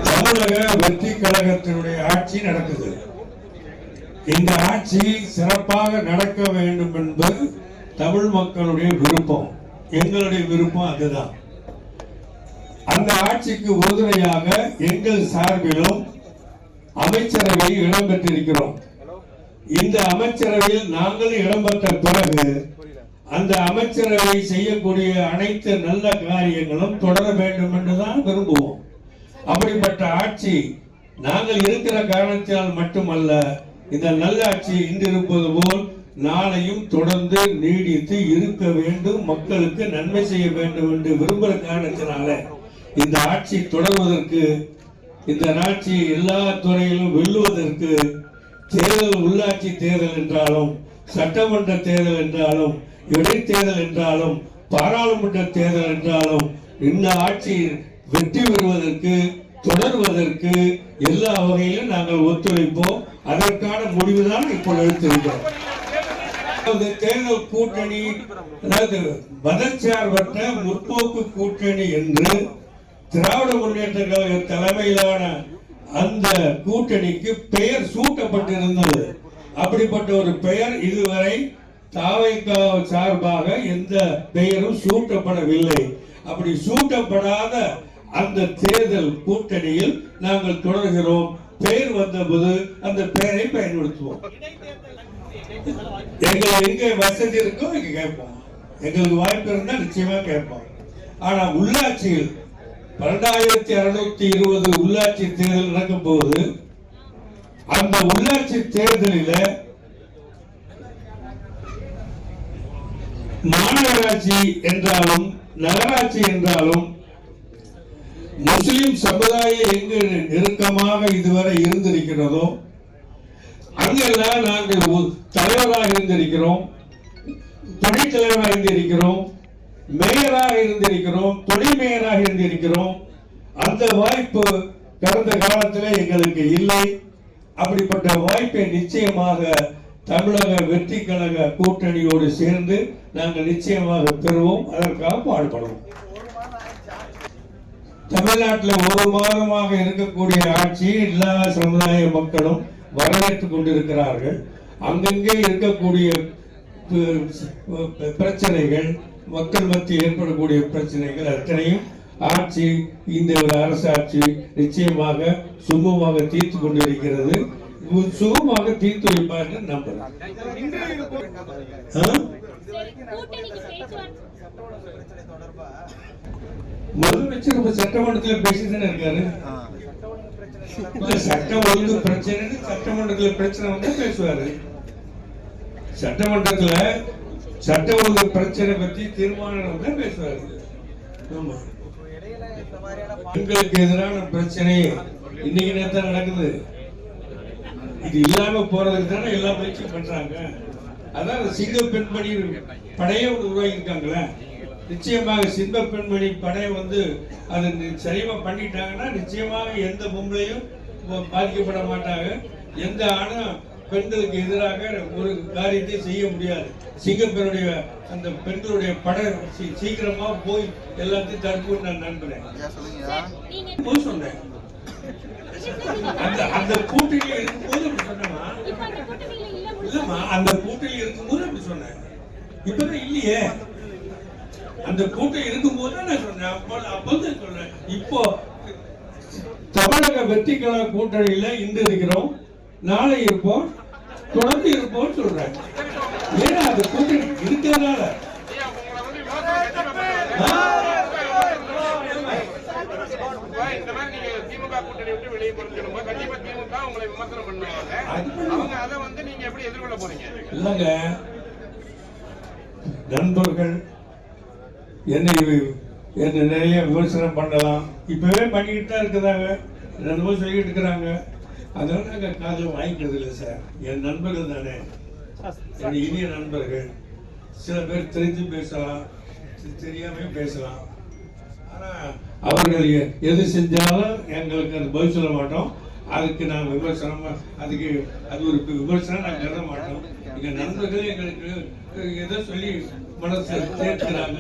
தமிழக வெற்றி கழகத்தினுடைய ஆட்சி நடக்குது. இந்த ஆட்சி சிறப்பாக நடக்க வேண்டும் என்பது தமிழ் மக்களுடைய விருப்பம், எங்களுடைய விருப்பம் அதுதான். அந்த ஆட்சிக்கு உறுதுணையாக எங்கள் சார்பிலும் அமைச்சரவையில் இடம்பெற்றிருக்கிறோம். இந்த அமைச்சரவையில் நாங்கள் இடம்பெற்ற பிறகு அந்த அமைச்சரவை செய்யக்கூடிய அனைத்து நல்ல காரியங்களும் தொடர வேண்டும் என்றுதான் விரும்புவோம். அப்படிப்பட்ட ஆட்சி நாங்கள் இருக்கிற காரணத்தினால் மட்டுமல்ல, இந்த நல்ல ஆட்சி இன்று இருப்பது போல் நாளையும் தொடர்ந்து நீடித்து இருக்க வேண்டும், மக்களுக்கு நன்மை செய்ய வேண்டும் என்று விரும்புகிற காரணத்தினால இந்த ஆட்சி தொடர்வதற்கு, இந்த ஆட்சி எல்லா துறையிலும் வெல்லுவதற்கு தேர்தல், உள்ளாட்சி தேர்தல் என்றாலும், சட்டமன்ற தேர்தல் என்றாலும், இடைத்தேர்தல் என்றாலும், பாராளுமன்ற தேர்தல் என்றாலும், இந்த ஆட்சி வெற்றி பெறுவதற்கு, தொடர்வதற்கு எல்லா வகையிலும் நாங்கள் ஒத்துழைப்போம். அதற்கான முடிவுதான் இப்போது எடுத்திருக்கிறோம். தேர்தல் கூட்டணி, அதாவது மதச்சார்பற்ற முற்போக்கு கூட்டணி என்று திராவிட முன்னேற்ற கழக தலைமையிலான அந்த கூட்டணிக்கு பெயர் சூட்டப்பட்டிருந்தது. அப்படிப்பட்ட ஒரு பெயர் இதுவரை தாவைக்கா சார்பாக எந்த பெயரும் சூட்டப்படவில்லை. அப்படி சூட்டப்படாத அந்த தேர்தல் கூட்டணியில் நாங்கள் தொடர்கிறோம். பெயர் வந்தபோது அந்த பெயரை பயன்படுத்துவோம். எங்களுக்கு எங்க வசதி இருக்கோ இங்க கேட்போம், எங்களுக்கு வாய்ப்பு இருந்தா நிச்சயமா கேட்போம். ஆனா உள்ளாட்சியில் 2620 உள்ளாட்சி தேர்தல் நடக்கும் போது அந்த உள்ளாட்சி தேர்தலில் மாநகராட்சி என்றாலும் நகராட்சி என்றாலும் முஸ்லிம் சமுதாயம் எங்கு நெருக்கமாக இதுவரை இருந்திருக்கிறதோ அங்கெல்லாம் நாங்கள் தலைவராக இருந்திருக்கிறோம், துணைத் தலைவராக இருந்திருக்கிறோம், மேயராக இருந்திருக்கிறோம், துணை மேயராக இருந்திருக்கிறோம். அந்த வாய்ப்பு கடந்த காலத்தில் எங்களுக்கு இல்லை. அப்படிப்பட்ட வாய்ப்பை நிச்சயமாக தமிழக வெற்றி கழக கூட்டணியோடு சேர்ந்து நாங்கள் நிச்சயமாக பெறுவோம். அதற்காக பாடுபடுவோம். தமிழ்நாட்டில் ஒரு மாதமாக இருக்கக்கூடிய ஆட்சி எல்லா சமுதாய மக்களும் வரவேற்றுக் கொண்டிருக்கிறார்கள். அங்கங்கே இருக்கக்கூடிய பிரச்சனைகள், மக்கள் மத்தியில் ஏற்படக்கூடிய பிரச்சனைகள் அத்தனையும் ஆட்சி, இந்த அரசாட்சி நிச்சயமாக சுமூகமாக தீர்த்து கொண்டிருக்கிறது. சுகமாக தீர்த்து வைப்பார்கள் நம்புறேன். முதலமைச்சர் சட்டமன்றத்தில் பேசிதானே இருக்காரு. சட்ட ஒழுங்கு பிரச்சனை, சட்டமன்றத்தில் பிரச்சனை வந்து பேசுவாரு. சட்டமன்றத்துல சட்ட ஒழுங்கு பிரச்சனை பத்தி தீர்மானம் வந்து பேசுவாரு. ஆமா, பெண்களுக்கு எதிரான பிரச்சனை இன்னைக்கு நேரத்தில் நடக்குது. இது இல்லாம போறதுக்கு தானே எல்லா முயற்சியும் பண்றாங்க. அதான் சிங்க பெண்மணி படையை உருவாக்கியிருக்காங்களே. நிச்சயமாக சிங்க பெண்மணி படையை வந்து அது சரிவா பண்ணிட்டாங்கன்னா நிச்சயமாக எந்த பொம்பளையும் பாதிக்கப்பட மாட்டாங்க. எந்த ஆணும் பெண்களுக்கு எதிராக ஒரு காரியத்தை செய்ய முடியாது. சிங்கப்பெண்ணுடைய அந்த பெண்களுடைய படை சீக்கிரமா போய் எல்லாத்தையும் தடுப்பு நான் நம்புறேன். போய் சொன்னேன். அந்த கூட்டணி இருக்கும்போது அப்படி சொன்னமா இல்லம்மா, அந்த கூட்டணி இருக்கும்போது அப்படி சொன்னேன். இப்பதான் இல்லையே, அந்த கூட்டணி இருக்கும்போது நான் சொன்னேன். அப்பதான் சொன்னேன். இப்போ தமிழக வெற்றி கழக கூட்டணியில இன்று இருக்கிறோம், நாளை இருப்போம், தொடர்ந்து இருப்போம் சொல்றேன். ஏன்னா அந்த கூட்டணி இருக்கிறதுனால இல்லங்க. நண்பர்கள் என்னை நிறைய விமர்சனம் பண்ணலாம், இப்பவே பண்ணிக்கிட்டு தான் இருக்குதாங்க, நண்பர்கள் சொல்லிட்டு இருக்கிறாங்க. அதெல்லாம் நாங்கள் காதில் வாங்கிக்கிறது இல்லை சார். என் நண்பர்கள் தானே, என் இனிய நண்பர்கள். சில பேர் தெரிஞ்சு பேசலாம், தெரியாம பேசலாம். ஆனால் அவர்கள் எது செஞ்சாலும் எங்களுக்கு அது பதில் சொல்ல மாட்டோம். அதுக்கு நான் விமர்சனம், அதுக்கு அது ஒரு விமர்சனம் நான் கருத மாட்டோம். எங்கள் நண்பர்களே எங்களுக்கு எதோ சொல்லி மனசு சேர்க்கிறாங்க.